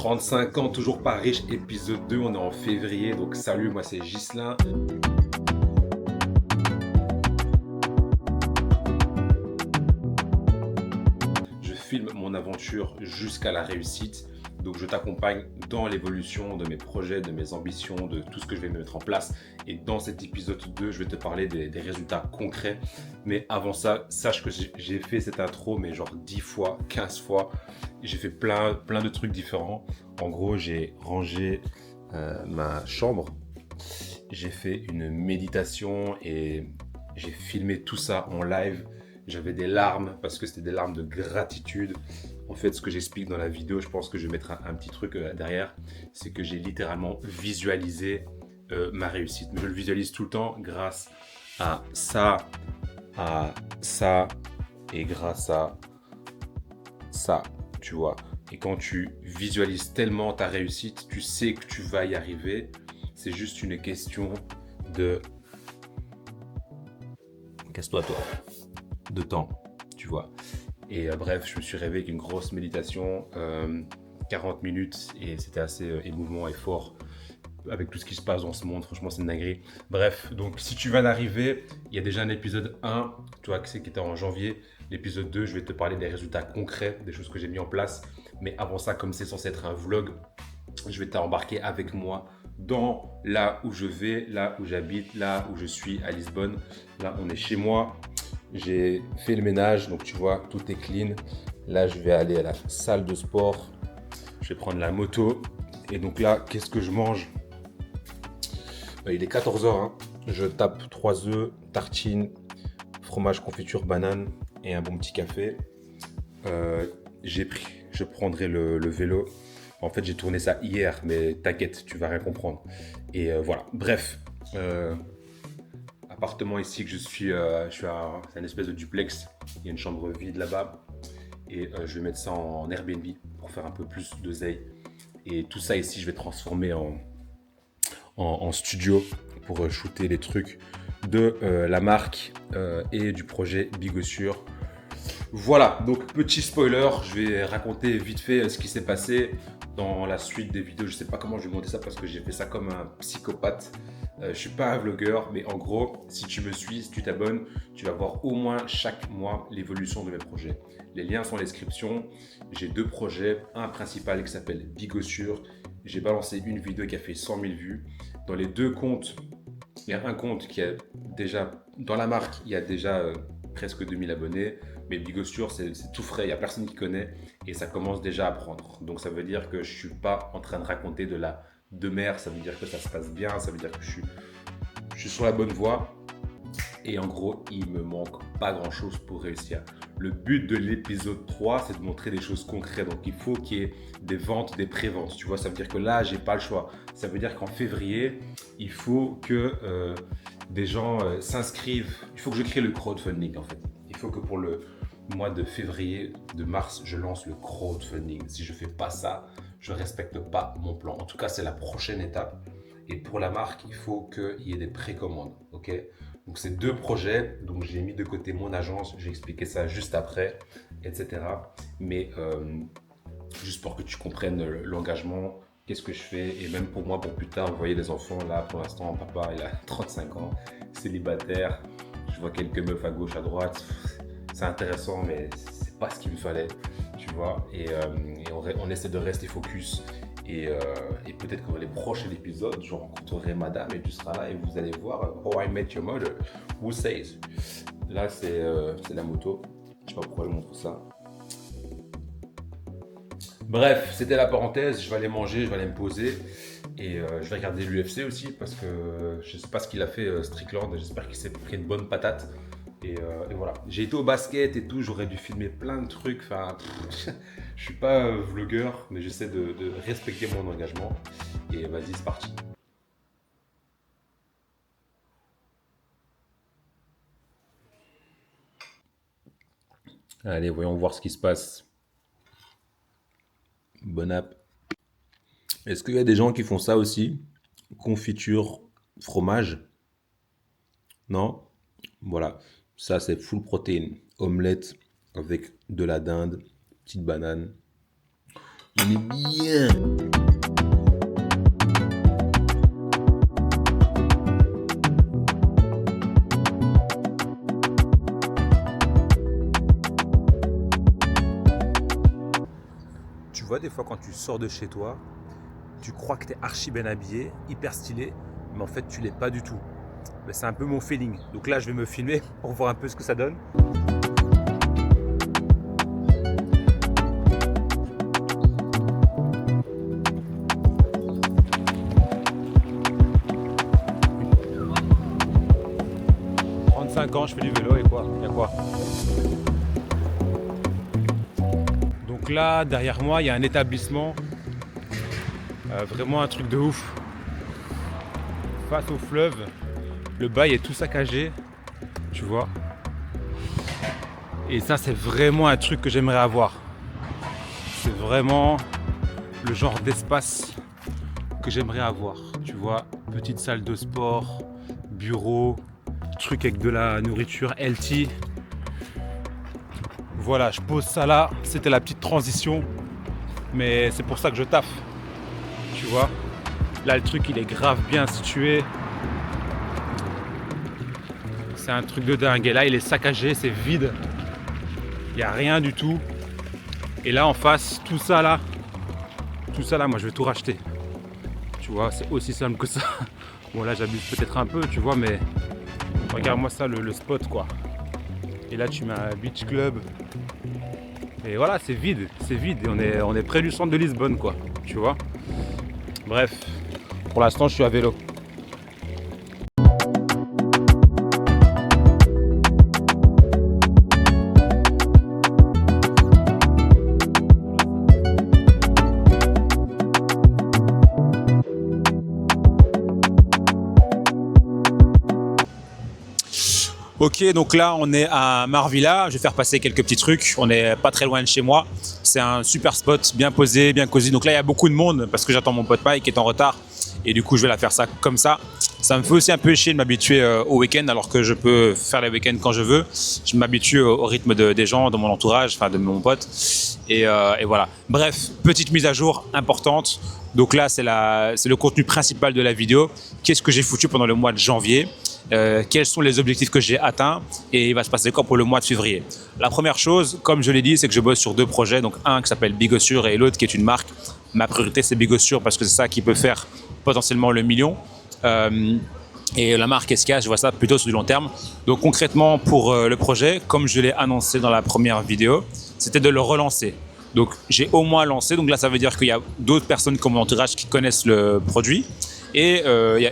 35 ans, toujours pas riche, épisode 2, on est en février, donc salut, moi c'est Ghislain. Je filme mon aventure jusqu'à la réussite, donc je t'accompagne dans l'évolution de mes projets, de mes ambitions, de tout ce que je vais mettre en place. Et dans cet épisode 2, je vais te parler des résultats concrets. Mais avant ça, sache que j'ai fait cette intro, mais genre 10 fois, 15 fois. J'ai fait plein de trucs différents. En gros, j'ai rangé ma chambre. J'ai fait une méditation et j'ai filmé tout ça en live. J'avais des larmes parce que c'était des larmes de gratitude. En fait, ce que j'explique dans la vidéo, je pense que je vais mettre un petit truc derrière, c'est que j'ai littéralement visualisé ma réussite. Mais je le visualise tout le temps grâce à ça et grâce à ça, tu vois. Et quand tu visualises tellement ta réussite, tu sais que tu vas y arriver. C'est juste une question de... Casse-toi, toi. De temps, tu vois. Et bref, je me suis réveillé avec une grosse méditation, 40 minutes, et c'était assez émouvant et fort avec tout ce qui se passe dans ce monde. Franchement, c'est une dinguerie. Bref, donc si tu viens d'arriver, il y a déjà un épisode 1, tu vois, qui était en janvier. L'épisode 2, je vais te parler des résultats concrets, des choses que j'ai mis en place. Mais avant ça, comme c'est censé être un vlog, je vais t'embarquer avec moi dans là où je vais, là où j'habite, là où je suis à Lisbonne. Là, on est chez moi. J'ai fait le ménage, donc tu vois, tout est clean. Là, je vais aller à la salle de sport. Je vais prendre la moto. Et donc là, qu'est-ce que je mange? Il est 14 h, hein. Je tape 3 œufs, tartines, fromage, confiture, banane et un bon petit café. Je prendrai le vélo. En fait, j'ai tourné ça hier, mais t'inquiète, tu vas rien comprendre. Et voilà, bref. Appartement ici que je suis c'est un espèce de duplex. Il y a une chambre vide là-bas. Et je vais mettre ça en Airbnb pour faire un peu plus d'oseille. Et tout ça ici, je vais transformer en studio pour shooter les trucs de la marque et du projet Bigossure. Voilà, donc petit spoiler, je vais raconter vite fait ce qui s'est passé dans la suite des vidéos. Je sais pas comment je vais monter ça parce que j'ai fait ça comme un psychopathe. Je suis pas un vlogueur, mais en gros, si tu me suis, si tu t'abonnes, tu vas voir au moins chaque mois l'évolution de mes projets. Les liens sont en description. J'ai 2 projets, un principal qui s'appelle Bigossure. J'ai balancé une vidéo qui a fait 100 000 vues. Dans les 2 comptes, il y a un compte qui a déjà, dans la marque, il y a déjà presque 2000 abonnés. Mais Bigossure, c'est tout frais, il n'y a personne qui connaît et ça commence déjà à prendre. Donc ça veut dire que je ne suis pas en train de raconter de mer, ça veut dire que ça se passe bien, ça veut dire que je suis sur la bonne voie. Et en gros, il me manque pas grand chose pour réussir. Le but de l'épisode 3, c'est de montrer des choses concrètes. Donc il faut qu'il y ait des ventes, des pré-ventes. Tu vois, ça veut dire que là, j'ai pas le choix. Ça veut dire qu'en février, il faut que des gens s'inscrivent. Il faut que je crée le crowdfunding en fait. Il faut que pour le mois de février, de mars, je lance le crowdfunding. Si je fais pas ça, je respecte pas mon plan. En tout cas, c'est la prochaine étape. Et pour la marque, il faut qu'il y ait des précommandes. Ok? Donc, c'est 2 projets. Donc, j'ai mis de côté mon agence. J'ai expliqué ça juste après, etc. Mais juste pour que tu comprennes l'engagement, qu'est-ce que je fais. Et même pour moi, pour plus tard, vous voyez les enfants. Là, pour l'instant, papa, il a 35 ans, célibataire. Je vois quelques meufs à gauche, à droite. C'est intéressant, mais c'est pas ce qu'il me fallait, tu vois. Et on essaie de rester focus. Et peut-être que dans les prochains épisodes, je rencontrerai madame et tu seras là et vous allez voir How I Met Your Mother, Who Says. Là, c'est la moto. Je sais pas pourquoi je montre ça. Bref, c'était la parenthèse. Je vais aller manger, je vais aller me poser. Et je vais regarder l'UFC aussi parce que je sais pas ce qu'il a fait Strickland. J'espère qu'il s'est pris une bonne patate. Et voilà. J'ai été au basket et tout. J'aurais dû filmer plein de trucs. Enfin, je suis pas vlogueur, mais j'essaie de respecter mon engagement. Et vas-y, c'est parti. Allez, voyons voir ce qui se passe. Bon app. Est-ce qu'il y a des gens qui font ça aussi? Confiture, fromage? Non? Voilà. Ça, c'est full protéine. Omelette avec de la dinde, petite banane. On est bien. Tu vois, des fois quand tu sors de chez toi, tu crois que tu es archi bien habillé, hyper stylé, mais en fait tu l'es pas du tout. Mais c'est un peu mon feeling. Donc là je vais me filmer pour voir un peu ce que ça donne. Ans, je fais du vélo et quoi? Il y a quoi? Donc là, derrière moi, il y a un établissement. Vraiment un truc de ouf. Face au fleuve, le bail est tout saccagé, tu vois. Et ça, c'est vraiment un truc que j'aimerais avoir. C'est vraiment le genre d'espace que j'aimerais avoir. Tu vois, petite salle de sport, bureau, truc avec de la nourriture healthy. Voilà, je pose ça là, c'était la petite transition, mais c'est pour ça que je taffe, tu vois. Là le truc il est grave bien situé, c'est un truc de dingue, et là il est saccagé, c'est vide, il n'y a rien du tout. Et là en face, tout ça là, moi je vais tout racheter, tu vois, c'est aussi simple que ça. Bon là j'abuse peut-être un peu, tu vois, mais regarde-moi ça, le spot quoi. Et là tu mets un beach club. Et voilà, c'est vide. Et on est près du centre de Lisbonne quoi. Tu vois. Bref, pour l'instant je suis à vélo. Ok, donc là on est à Marvilla, je vais faire passer quelques petits trucs, on n'est pas très loin de chez moi, c'est un super spot, bien posé, bien cosy, donc là il y a beaucoup de monde parce que j'attends mon pote Mike qui est en retard et du coup je vais la faire ça comme ça. Ça me fait aussi un peu chier de m'habituer au week-end alors que je peux faire les week-ends quand je veux, je m'habitue au rythme des gens, de mon entourage, enfin de mon pote et voilà. Bref, petite mise à jour importante, donc là c'est le contenu principal de la vidéo, qu'est-ce que j'ai foutu pendant le mois de janvier. Quels sont les objectifs que j'ai atteints et il va se passer quoi pour le mois de février. La première chose, comme je l'ai dit, c'est que je bosse sur deux projets, donc un qui s'appelle Bigossure et l'autre qui est une marque. Ma priorité c'est Bigossure parce que c'est ça qui peut faire potentiellement le million. Et la marque SK, je vois ça plutôt sur du long terme. Donc concrètement pour le projet, comme je l'ai annoncé dans la première vidéo, c'était de le relancer. Donc j'ai au moins lancé, donc là ça veut dire qu'il y a d'autres personnes comme mon entourage qui connaissent le produit. Et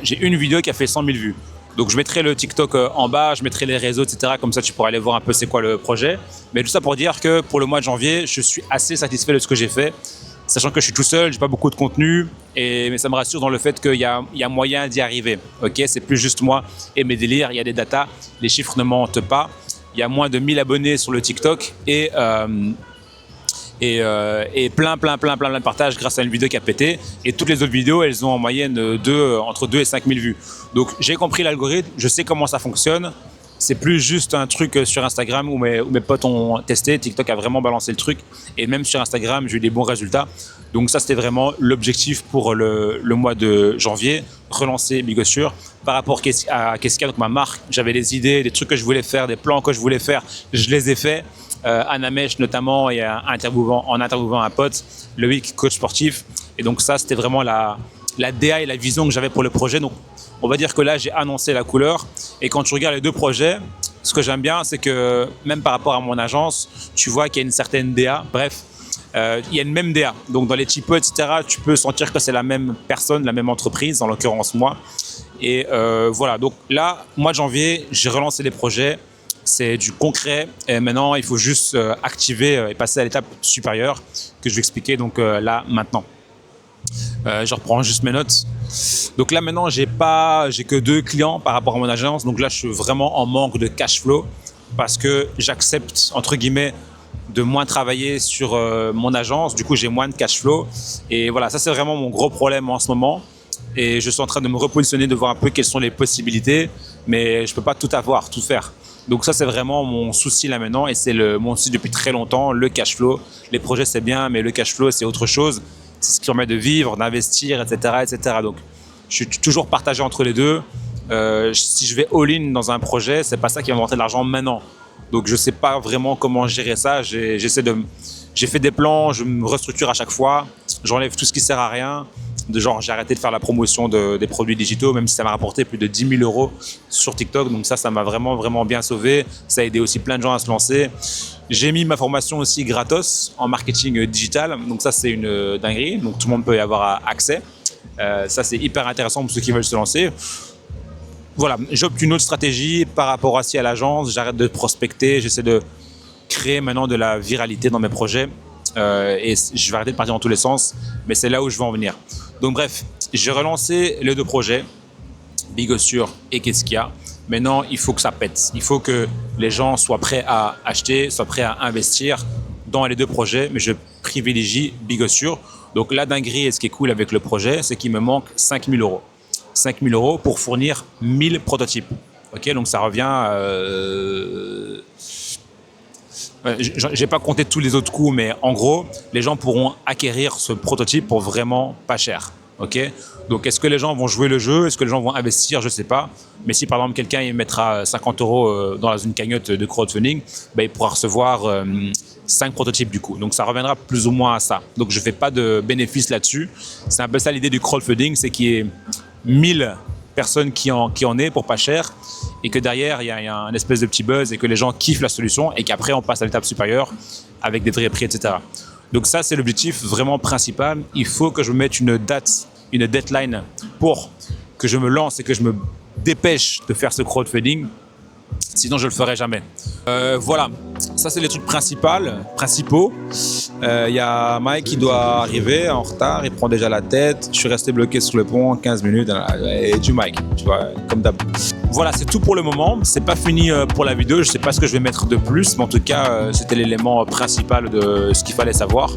j'ai une vidéo qui a fait 100 000 vues. Donc je mettrai le TikTok en bas, je mettrai les réseaux, etc. Comme ça, tu pourras aller voir un peu c'est quoi le projet. Mais tout ça pour dire que pour le mois de janvier, je suis assez satisfait de ce que j'ai fait. Sachant que je suis tout seul, j'ai pas beaucoup de contenu, mais ça me rassure dans le fait qu'il y a moyen d'y arriver. Ok, c'est plus juste moi et mes délires, il y a des datas, les chiffres ne mentent pas. Il y a moins de 1000 abonnés sur le TikTok et plein de partages grâce à une vidéo qui a pété. Et toutes les autres vidéos, elles ont en moyenne entre 2 et 5 000 vues. Donc j'ai compris l'algorithme, je sais comment ça fonctionne. C'est plus juste un truc sur Instagram où mes potes ont testé. TikTok a vraiment balancé le truc. Et même sur Instagram, j'ai eu des bons résultats. Donc ça, c'était vraiment l'objectif pour le mois de janvier. Relancer Bigossure. Par rapport à Keska, donc ma marque, j'avais des idées, des trucs que je voulais faire, des plans que je voulais faire. Je les ai faits. À Namèche notamment, et en interviewant un pote, Loïc, coach sportif. Et donc ça, c'était vraiment la DA et la vision que j'avais pour le projet. Donc on va dire que là, j'ai annoncé la couleur. Et quand tu regardes les deux projets, ce que j'aime bien, c'est que même par rapport à mon agence, tu vois qu'il y a une certaine DA. Bref, il y a une même DA. Donc dans les typos, etc., tu peux sentir que c'est la même personne, la même entreprise, en l'occurrence moi. Et voilà, donc là, mois de janvier, j'ai relancé les projets. C'est du concret et maintenant il faut juste activer et passer à l'étape supérieure que je vais expliquer donc là maintenant. Je reprends juste mes notes. Donc là maintenant j'ai que 2 clients par rapport à mon agence, donc là je suis vraiment en manque de cash flow parce que j'accepte entre guillemets de moins travailler sur mon agence, du coup j'ai moins de cash flow et voilà, ça c'est vraiment mon gros problème en ce moment. Et je suis en train de me repositionner, de voir un peu quelles sont les possibilités, mais je peux pas tout avoir, tout faire. Donc ça, c'est vraiment mon souci là maintenant et c'est mon souci depuis très longtemps, le cash flow. Les projets, c'est bien, mais le cash flow, c'est autre chose. C'est ce qui permet de vivre, d'investir, etc., etc. Donc, je suis toujours partagé entre les deux. Si je vais all-in dans un projet, c'est pas ça qui va me rentrer de l'argent maintenant. Donc, je sais pas vraiment comment gérer ça. J'ai fait des plans, je me restructure à chaque fois. J'enlève tout ce qui sert à rien. J'ai arrêté de faire la promotion des produits digitaux, même si ça m'a rapporté plus de 10 000 euros sur TikTok. Donc ça m'a vraiment, vraiment bien sauvé. Ça a aidé aussi plein de gens à se lancer. J'ai mis ma formation aussi gratos en marketing digital. Donc ça, c'est une dinguerie. Donc tout le monde peut y avoir accès. Ça, c'est hyper intéressant pour ceux qui veulent se lancer. Voilà, j'opte une autre stratégie par rapport aussi à l'agence. J'arrête de prospecter. J'essaie de créer maintenant de la viralité dans mes projets. Et je vais arrêter de partir dans tous les sens. Mais c'est là où je veux en venir. Donc bref, j'ai relancé les 2 projets, Bigossure et Qu'est-ce qu'il y a. Maintenant, il faut que ça pète. Il faut que les gens soient prêts à acheter, soient prêts à investir dans les 2 projets. Mais je privilégie Bigossure. Donc la dinguerie et ce qui est cool avec le projet, c'est qu'il me manque 5 000 euros. 5 000 euros pour fournir 1000 prototypes. Ok, donc ça revient... j'ai pas compté tous les autres coûts, mais en gros, les gens pourront acquérir ce prototype pour vraiment pas cher. Ok. Donc, est-ce que les gens vont jouer le jeu? Est-ce que les gens vont investir? Je sais pas. Mais si par exemple quelqu'un il mettra 50 euros dans une cagnotte de crowdfunding, il pourra recevoir 5 prototypes du coup. Donc, ça reviendra plus ou moins à ça. Donc, je fais pas de bénéfice là-dessus. C'est un peu ça l'idée du crowdfunding, c'est qu'il y ait 1000 personnes qui en aient pour pas cher et que derrière il y a un espèce de petit buzz et que les gens kiffent la solution et qu'après on passe à l'étape supérieure avec des vrais prix, etc. Donc ça, c'est l'objectif vraiment principal. Il faut que je me mette une date, une deadline pour que je me lance et que je me dépêche de faire ce crowdfunding. Sinon, je le ferai jamais. Voilà, ça c'est les trucs principaux. Il y a Mike qui doit arriver en retard, il prend déjà la tête. Je suis resté bloqué sur le pont 15 minutes. Et du Mike, tu vois, comme d'hab. Voilà, c'est tout pour le moment. C'est pas fini pour la vidéo. Je sais pas ce que je vais mettre de plus, mais en tout cas, c'était l'élément principal de ce qu'il fallait savoir.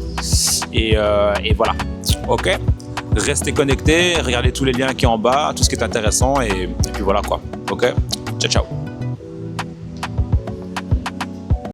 Et voilà. Ok. Restez connectés, regardez tous les liens qui sont en bas, tout ce qui est intéressant et puis voilà quoi. Ok. Ciao, ciao.